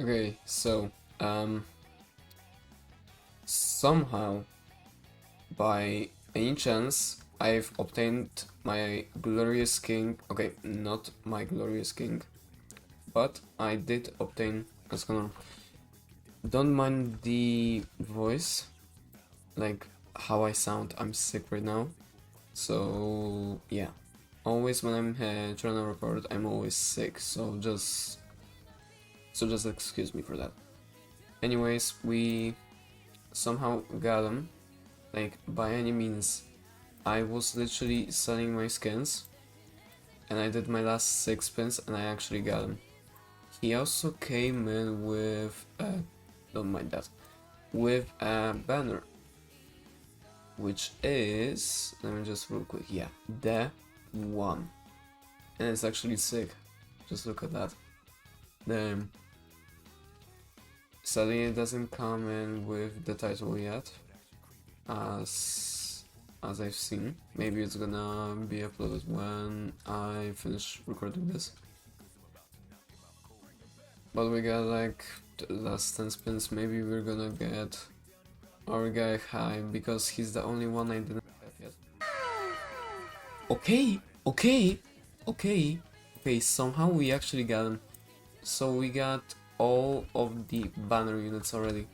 Okay, so somehow by any chance I've obtained my glorious king. Okay, not my glorious king, but I did obtain ESCANOR. Don't mind the voice, like how I sound. I'm sick right now, so yeah. Always when I'm trying to record, I'm always sick. So just excuse me for that. Anyways, we somehow got him, like by any means. I was literally selling my skins, and I did my last 6 spins, and I actually got him. He also came in with, don't mind that, with a banner, which is, let me just real quick, yeah, the one, and it's actually sick. Just look at that. Damn. Sadly, it doesn't come in with the title yet, as I've seen. Maybe it's gonna be uploaded when I finish recording this. But we got like the last 10 spins. Maybe we're gonna get our guy high, because he's the only one I didn't have yet. Okay, somehow we actually got him. So we got all of the banner units already.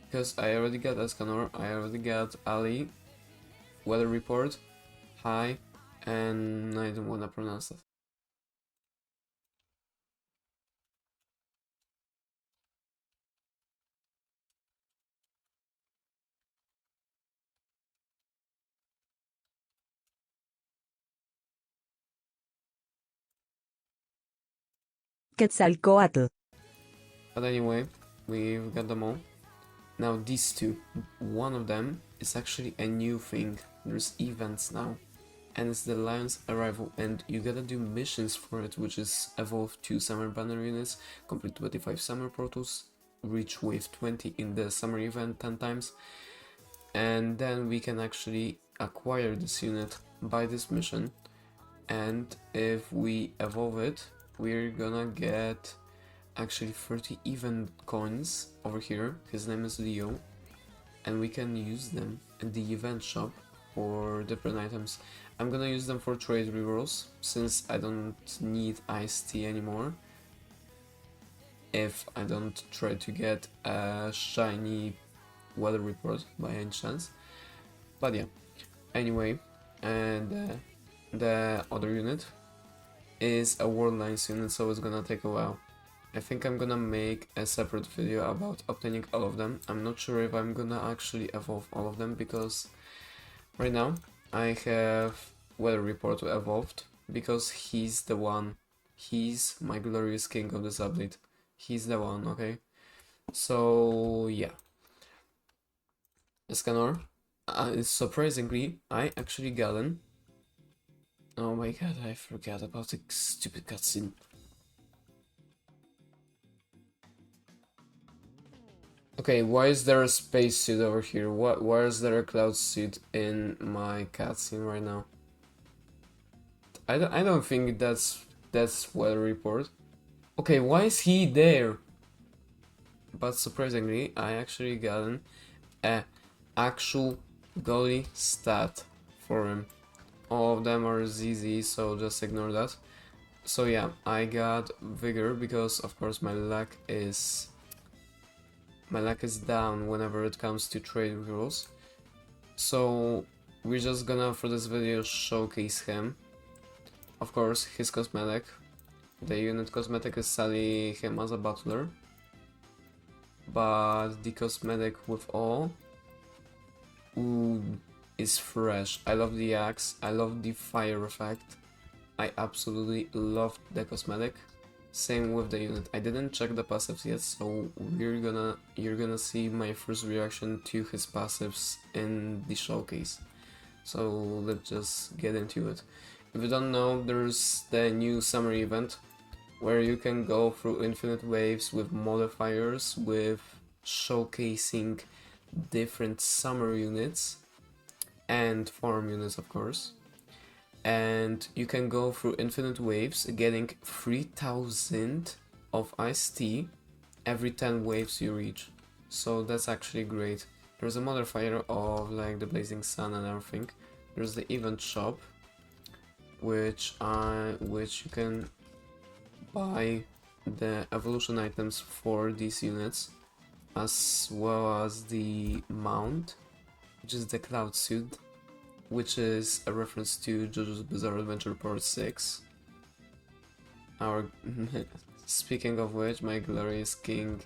Because I already got ESCANOR, I already got Ali, Weather Report, High, and I don't wanna pronounce that. Quetzalcoatl. But anyway, we've got them all. Now these two, one of them is actually a new thing. There's events now, and it's the Lion's Arrival, and you gotta do missions for it, which is evolve 2 summer banner units, complete 25 summer portals, reach wave 20 in the summer event 10 times, and then we can actually acquire this unit by this mission. And if we evolve it, we're gonna get actually 30 event coins over here. His name is Leo, and we can use them in the event shop for different items. I'm gonna use them for trade rerolls, since I don't need iced tea anymore if I don't try to get a shiny weather report by any chance. But yeah, anyway, and the other unit is a World Lines unit, so it's gonna take a while. I think I'm gonna make a separate video about obtaining all of them. I'm not sure if I'm gonna actually evolve all of them, because right now I have Weather Report evolved, because he's the one. He's my glorious king of this update. He's the one, okay? So yeah. ESCANOR. Surprisingly, I actually got him. Oh my god, I forgot about the stupid cutscene. Okay, why is there a spacesuit over here? Why is there a cloud suit in my cutscene right now? I don't think that's weather report. Okay, why is he there? But surprisingly, I actually gotten a actual goalie stat for him. All of them are ZZ, so just ignore that. So yeah, I got vigor because of course my luck is down whenever it comes to trade rules. So we're just gonna for this video showcase him. Of course, his cosmetic. The unit cosmetic is Sally him as a butler. But the cosmetic with all, ooh, is fresh. I love the axe, I love the fire effect. I absolutely love the cosmetic. Same with the unit. I didn't check the passives yet, so you're gonna see my first reaction to his passives in the showcase. So let's just get into it. If you don't know, there's the new summer event where you can go through infinite waves with modifiers, with showcasing different summer units and farm units, of course. And you can go through infinite waves, getting 3000 of iced tea every 10 waves you reach. So that's actually great. There's a modifier of like the blazing sun and everything. There's the event shop, which you can buy the evolution items for these units, as well as the mount, which is the cloud suit, which is a reference to JoJo's Bizarre Adventure Part 6. Our speaking of which, my glorious king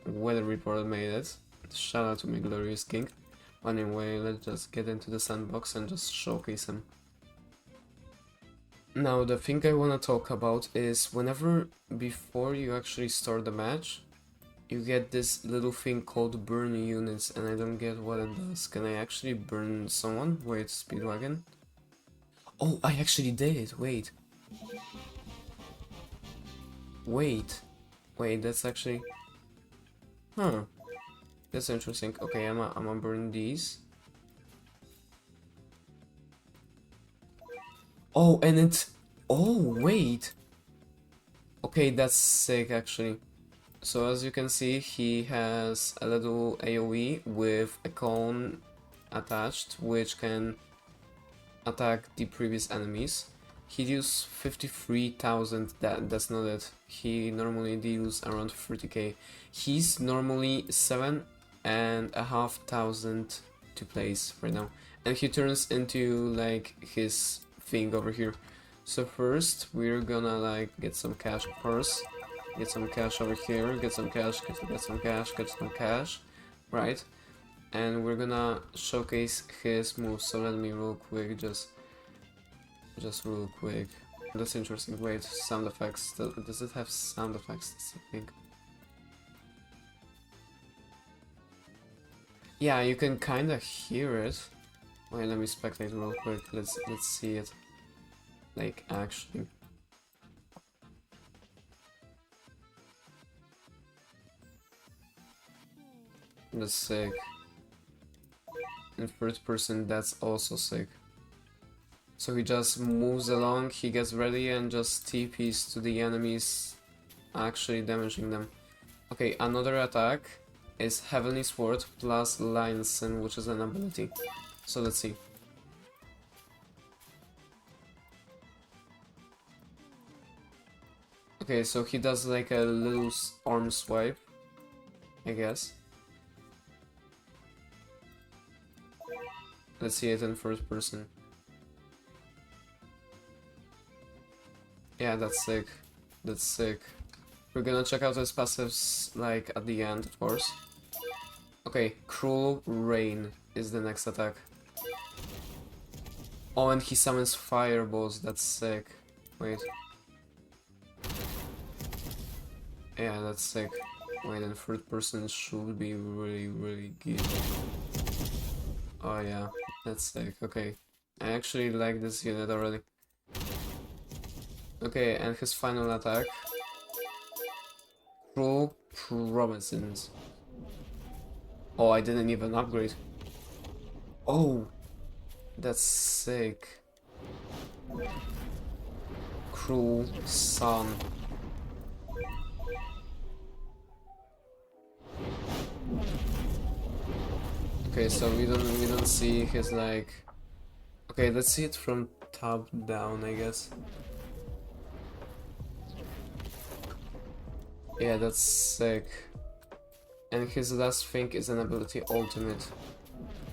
weather report made it. Shout out to my glorious king. Anyway, let's just get into the sandbox and just showcase him. Now, the thing I want to talk about is before you actually start the match, you get this little thing called burn units, and I don't get what it does. Can I actually burn someone? Wait, Speedwagon? Oh, I actually did! Wait, that's actually... Huh. That's interesting. Okay, I'm gonna burn these. Oh, and it's... Oh, wait! Okay, that's sick, actually. So as you can see, he has a little AoE with a cone attached, which can attack the previous enemies. He deals 53,000, that's not it. He normally deals around 30k. He's normally 7,500 to place right now. And he turns into like his thing over here. So first we're gonna like get some cash first. Get some cash over here, get some cash, get some cash, right? And we're gonna showcase his moves. So let me real quick just real quick. That's interesting. Wait, sound effects. Does it have sound effects? That's the thing. Yeah, you can kinda hear it. Wait, let me spectate real quick. Let's see it. Like actually. That's sick. In first person, that's also sick. So he just moves along, he gets ready and just TPs to the enemies, actually damaging them. Okay, another attack is Heavenly Sword plus Lion's Sin, which is an ability. So let's see. Okay, so he does like a little arm swipe, I guess. Let's see it in first person. Yeah, that's sick. That's sick. We're gonna check out his passives, like, at the end, of course. Okay, Cruel Rain is the next attack. Oh, and he summons fireballs, that's sick. Wait. Yeah, that's sick. Wait, and third person should be really good. Oh yeah, that's sick, okay. I actually like this unit already. Okay, and his final attack. Cruel Promises. Oh, I didn't even upgrade. Oh, that's sick. Cruel Sun. Okay, so we don't see his like. Okay, let's see it from top down, I guess. Yeah, that's sick. And his last thing is an ability ultimate.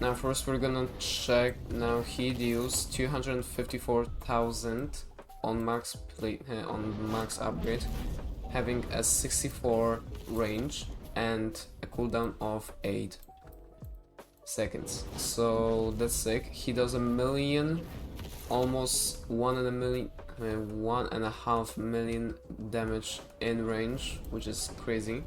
Now first we're gonna check. Now he deals 254,000 on max upgrade, having a 64 range and a cooldown of 8 seconds. So that's sick. He does 1,000,000, almost 1.5 million damage in range, which is crazy.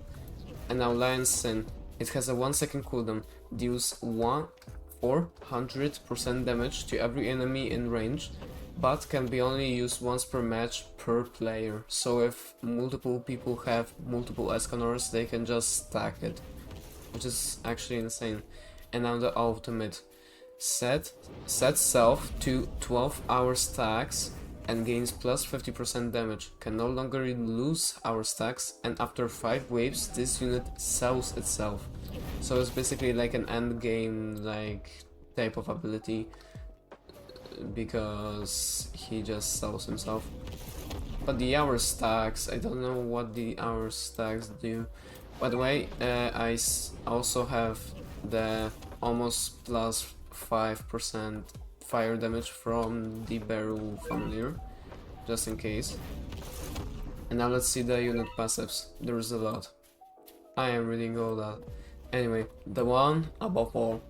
And now Lion's Sin. It has a 1-second cooldown, deals 400% damage to every enemy in range, but can be only used once per match per player. So if multiple people have multiple ESCANORs, they can just stack it, which is actually insane. And now the ultimate. Set self to 12-hour stacks and gains plus 50% damage, can no longer lose our stacks, and after 5 waves this unit sells itself. So it's basically like an end game like type of ability, because he just sells himself. But the hour stacks, I don't know what the hour stacks do. By the way, I also have the almost plus 5% fire damage from the Beru familiar, just in case. And now let's see the unit passives. There's a lot. I am reading all that. Anyway, the one above all.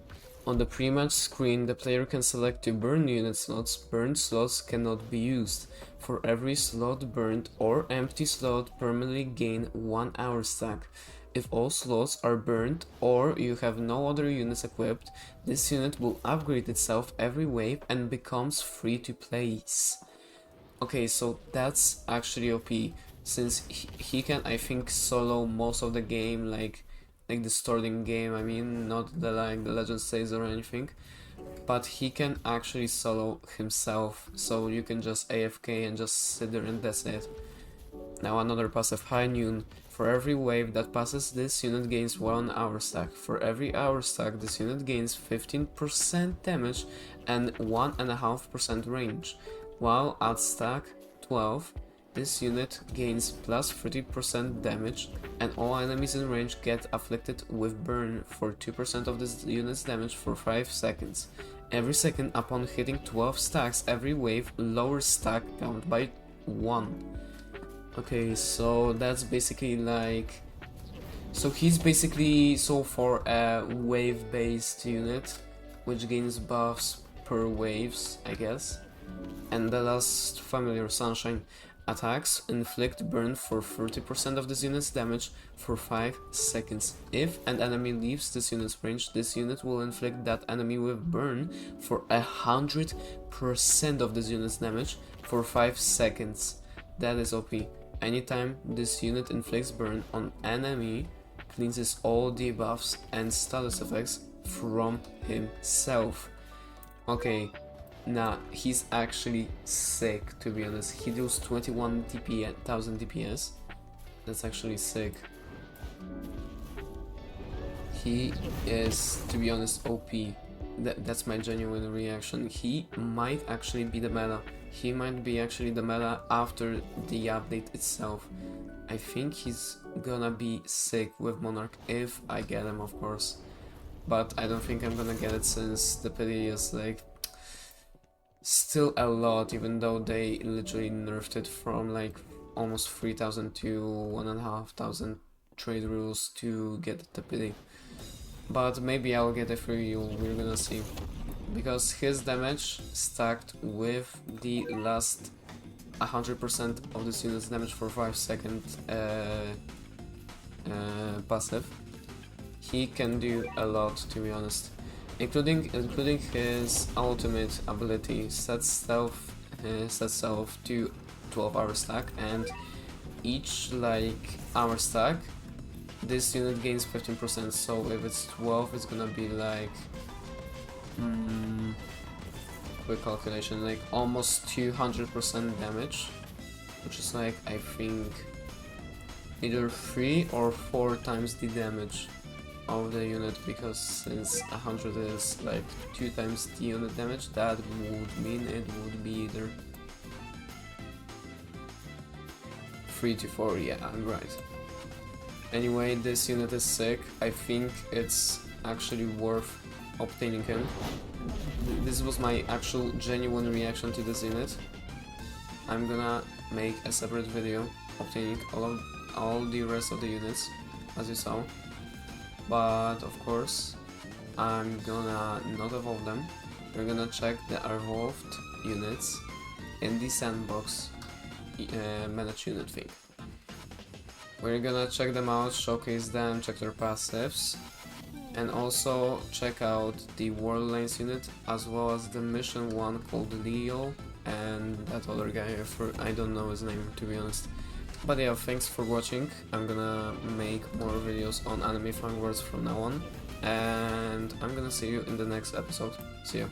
On the pre-match screen, the player can select to burn unit slots. Burned slots cannot be used. For every slot burned or empty slot, permanently gain 1 hour stack. If all slots are burned or you have no other units equipped, this unit will upgrade itself every wave and becomes free to place. Okay, so that's actually OP, since he can, I think, solo most of the game, like the starting game, I mean, not the the legend stage or anything, but he can actually solo himself, so you can just AFK and just sit there and that's it. Now another passive, High Noon. For every wave that passes, this unit gains 1 hour stack. For every hour stack, this unit gains 15% damage and 1.5% range. While at stack 12, this unit gains plus 30% damage, and all enemies in range get afflicted with burn for 2% of this unit's damage for 5 seconds. Every second upon hitting 12 stacks, every wave lowers stack count by 1. Okay, so that's basically like... So he's basically so far a wave-based unit, which gains buffs per waves, I guess. And the last familiar, Sunshine. Attacks inflict burn for 30% of this unit's damage for 5 seconds. If an enemy leaves this unit's range, this unit will inflict that enemy with burn for 100% of this unit's damage for 5 seconds. That is OP. Anytime this unit inflicts burn on enemy, cleanses all debuffs and status effects from himself. Okay. Nah, he's actually sick, to be honest. He deals 21,000 DPS. That's actually sick. He is, to be honest, OP. That's my genuine reaction. He might actually be the meta. He might be actually the meta after the update itself. I think he's gonna be sick with Monarch if I get him, of course. But I don't think I'm gonna get it, since the pity is like still a lot, even though they literally nerfed it from like almost 3,000 to 1,500 trade rules to get the pity. But maybe I'll get it for you, we're gonna see. Because his damage stacked with the last 100% of this unit's damage for 5 second passive, he can do a lot, to be honest. Including his ultimate ability, sets self to 12 hour stack, and each like hour stack this unit gains 15%, so if it's 12 it's gonna be like quick calculation, like almost 200% damage, which is like, I think, either 3 or 4 times the damage of the unit, because since 100 is like 2 times the unit damage, that would mean it would be either 3 to 4, yeah, I'm right. Anyway, this unit is sick. I think it's actually worth obtaining him. This was my actual genuine reaction to this unit. I'm gonna make a separate video obtaining all the rest of the units, as you saw. But of course, I'm gonna not evolve them. We're gonna check the evolved units in the sandbox manage unit thing. We're gonna check them out, showcase them, check their passives, and also check out the World Lanes unit, as well as the mission one called Leo, and that other guy, I don't know his name, to be honest. But yeah, thanks for watching. I'm gonna make more videos on anime Vanguards from now on, and I'm gonna see you in the next episode. See ya.